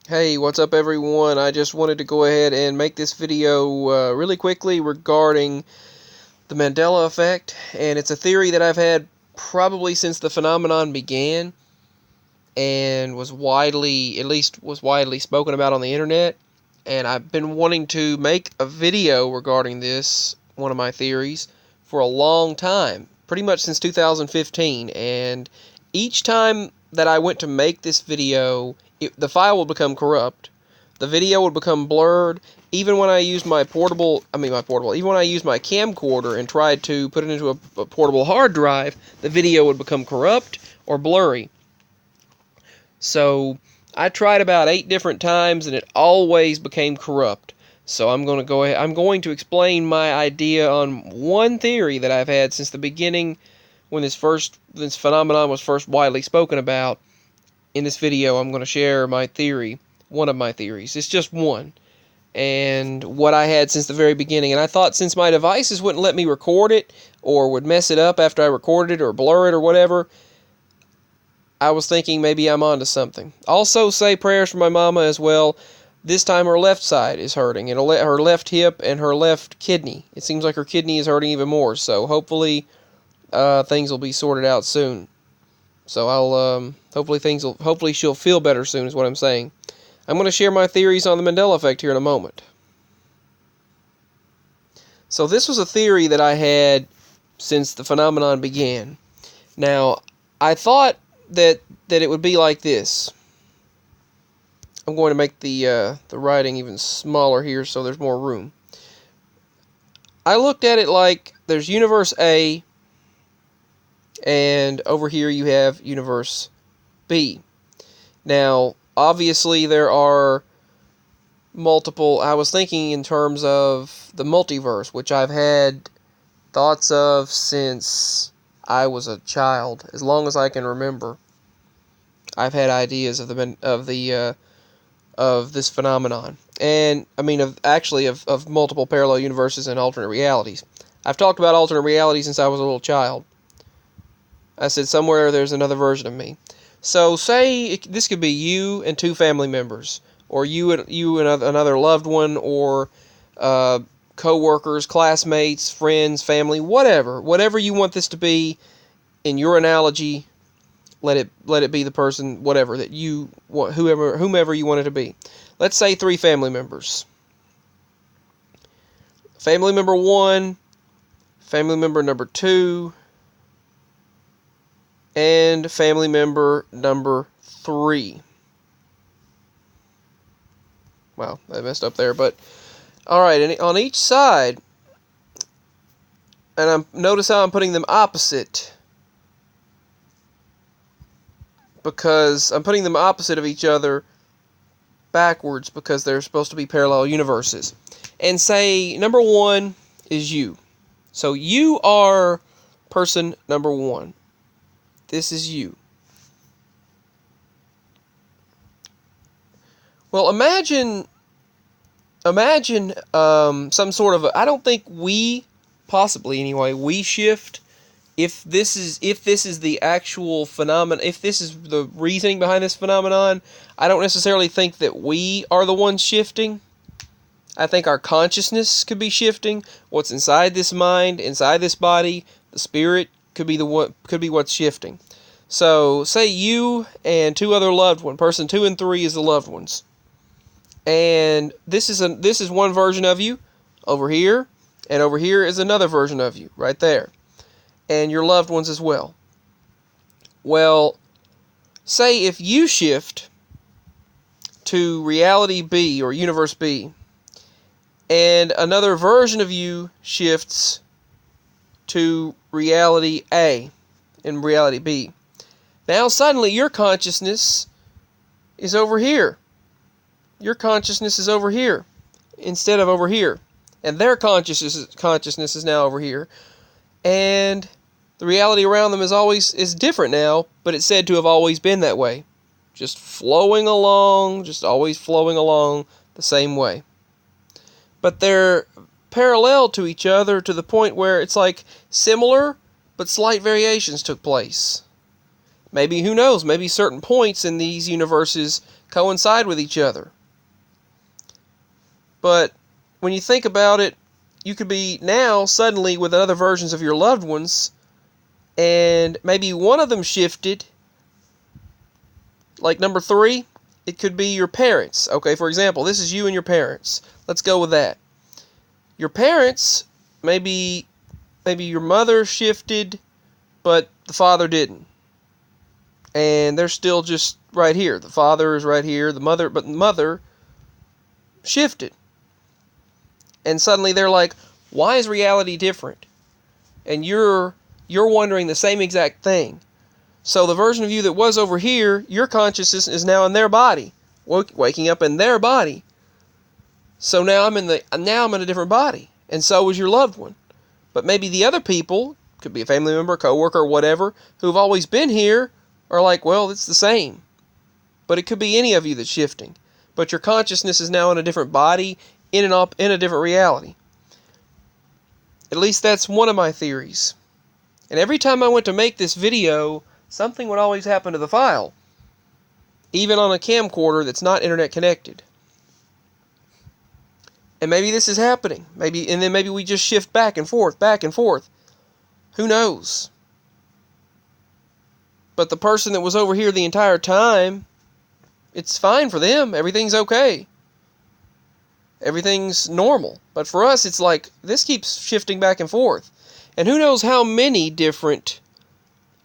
Hey, what's up everyone? I just wanted to go ahead and make this video really quickly regarding the Mandela effect, and it's a theory that I've had probably since the phenomenon began and was widely spoken about on the internet, and I've been wanting to make a video regarding this, one of my theories, for a long time, pretty much since 2015, and each time that I went to make this video, the file would become corrupt, the video would become blurred. Even when I used even when I used my camcorder and tried to put it into a portable hard drive, the video would become corrupt or blurry. So I tried about 8 different times and it always became corrupt. So I'm going to explain my idea on one theory that I've had since the beginning, when this phenomenon was first widely spoken about. In this video, I'm going to share my theory, one of my theories. It's just one, and what I had since the very beginning. And I thought, since my devices wouldn't let me record it, or would mess it up after I recorded it, or blur it, or whatever, I was thinking maybe I'm onto something. Also, say prayers for my mama as well. This time her left side is hurting, and her left hip and her left kidney. It seems like her kidney is hurting even more, so hopefully things will be sorted out soon. So hopefully she'll feel better soon, is what I'm saying. I'm going to share my theories on the Mandela effect here in a moment. So this was a theory that I had since the phenomenon began. Now, I thought that it would be like this. I'm going to make the writing even smaller here so there's more room. I looked at it like there's Universe A, and over here you have Universe B. Now, obviously there are multiple. I was thinking in terms of the multiverse, which I've had thoughts of since I was a child, as long as I can remember. I've had ideas of this phenomenon, and of multiple parallel universes and alternate realities. I've talked about alternate realities since I was a little child. I said somewhere there's another version of me. So say this could be you and 2 family members, or you and another loved one, or co-workers, classmates, friends, family, whatever you want this to be. In your analogy, let it be the person, whatever that you want, whomever you want it to be. Let's say 3 family members. Family member 1, family member number 2, and family member number 3. Wow, I messed up there, but alright, and on each side, and notice how I'm putting them opposite, because I'm putting them opposite of each other backwards, because they're supposed to be parallel universes. And say number 1 is you. So you are person number 1. This is you. Well, imagine some sort of I don't think possibly anyway, we shift. If this is the actual phenomenon, if this is the reasoning behind this phenomenon, I don't necessarily think that we are the ones shifting. I think our consciousness could be shifting. What's inside this mind, inside this body, the spirit could be what's shifting. So, say you and 2 other loved ones. Person 2 and 3 is the loved ones. And this is one version of you over here, and over here is another version of you right there. And your loved ones as well. Well, say if you shift to reality B or universe B, and another version of you shifts to reality A and reality B. Now suddenly your consciousness is over here. Your consciousness is over here instead of over here. And their consciousness is now over here. And the reality around them is different now, but it's said to have always been that way. Just always flowing along the same way. But they're parallel to each other to the point where it's like similar, but slight variations took place. Maybe, who knows, maybe certain points in these universes coincide with each other. But when you think about it, you could be now suddenly with other versions of your loved ones, and maybe one of them shifted. Like number 3, it could be your parents. Okay, for example, this is you and your parents. Let's go with that. Your parents, maybe your mother shifted, but the father didn't. And they're still just right here. The father is right here, but the mother shifted. And suddenly they're like, why is reality different? And you're wondering the same exact thing. So the version of you that was over here, your consciousness is now in their body, waking up in their body. So now I'm in a different body, and so is your loved one. But maybe the other people, could be a family member, coworker, or whatever, who've always been here, are like, well, it's the same. But it could be any of you that's shifting. But your consciousness is now in a different body, in a different reality. At least that's one of my theories. And every time I went to make this video, something would always happen to the file, even on a camcorder that's not internet connected. And maybe this is happening. And then maybe we just shift back and forth, back and forth. Who knows? But the person that was over here the entire time, it's fine for them. Everything's okay. Everything's normal. But for us, it's like, this keeps shifting back and forth. And who knows how many different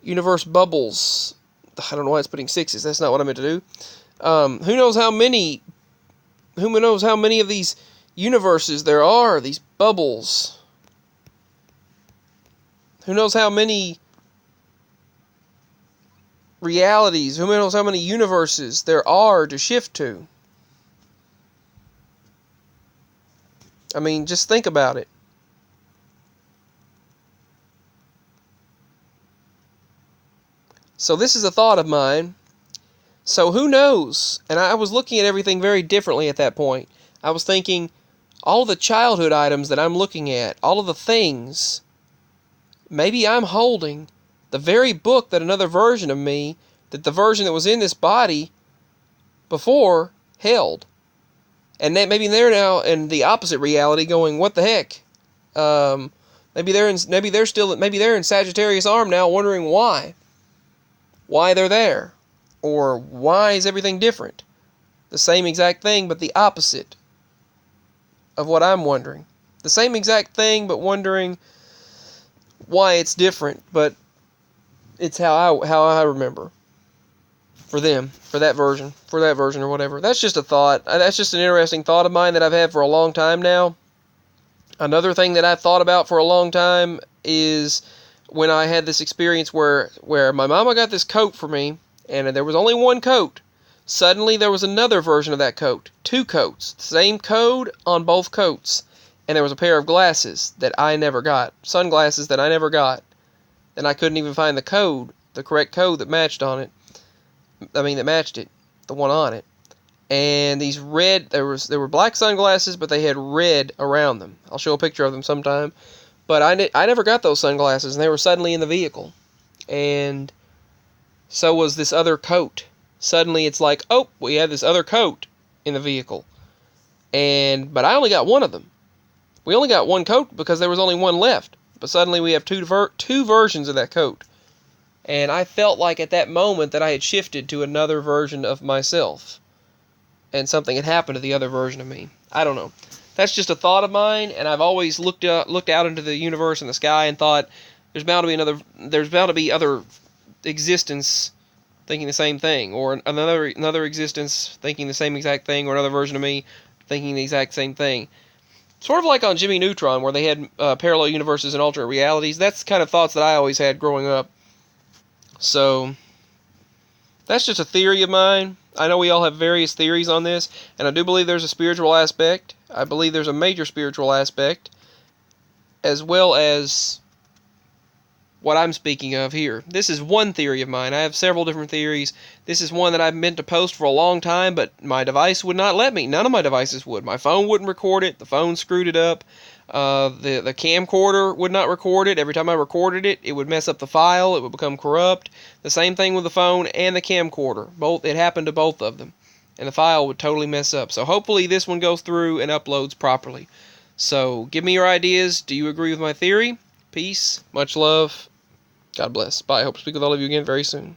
universe bubbles. I don't know why it's putting 6s. That's not what I meant to do. Who knows how many of these universes there are, these bubbles. Who knows how many realities, who knows how many universes there are to shift to. I mean, just think about it. So this is a thought of mine. So who knows? And I was looking at everything very differently at that point. I was thinking, all the childhood items that I'm looking at, all of the things, maybe I'm holding the very book that another version of me, that the version that was in this body before, held. And maybe they're now in the opposite reality going, what the heck? Maybe they're in Sagittarius arm now wondering why they're there, or why is everything different? The same exact thing, but the opposite of what I'm wondering. The same exact thing, but wondering why it's different, but it's how I remember. For them, for that version or whatever. That's just a thought. That's just an interesting thought of mine that I've had for a long time now. Another thing that I've thought about for a long time is when I had this experience where my mama got this coat for me, and there was only one coat. Suddenly there was another version of that coat. 2 coats. Same code on both coats. And there was a pair of glasses that I never got. Sunglasses that I never got. And I couldn't even find the code, the correct code that matched on it. That matched it. The one on it. And these red, there were black sunglasses, but they had red around them. I'll show a picture of them sometime. But I never got those sunglasses, and they were suddenly in the vehicle. And so was this other coat. Suddenly it's like, oh, we have this other coat in the vehicle. But I only got one of them. We only got one coat because there was only one left. But suddenly we have two versions of that coat. And I felt like at that moment that I had shifted to another version of myself. And something had happened to the other version of me. I don't know. That's just a thought of mine, and I've always looked out into the universe and the sky and thought there's bound to be other existence thinking the same thing, or another existence thinking the same exact thing, or another version of me thinking the exact same thing. Sort of like on Jimmy Neutron, where they had parallel universes and alternate realities. That's the kind of thoughts that I always had growing up. So that's just a theory of mine. I know we all have various theories on this, and I do believe there's a spiritual aspect. I believe there's a major spiritual aspect, as well as what I'm speaking of here. This is one theory of mine. I have several different theories. This is one that I've meant to post for a long time, but my device would not let me. None of my devices would. My phone wouldn't record it. The phone screwed it up. The camcorder would not record it. Every time I recorded it, it would mess up the file. It would become corrupt. The same thing with the phone and the camcorder. It happened to both of them. and the file would totally mess up. So hopefully this one goes through and uploads properly. So give me your ideas. Do you agree with my theory? Peace. Much love. God bless. Bye. Hope to speak with all of you again very soon.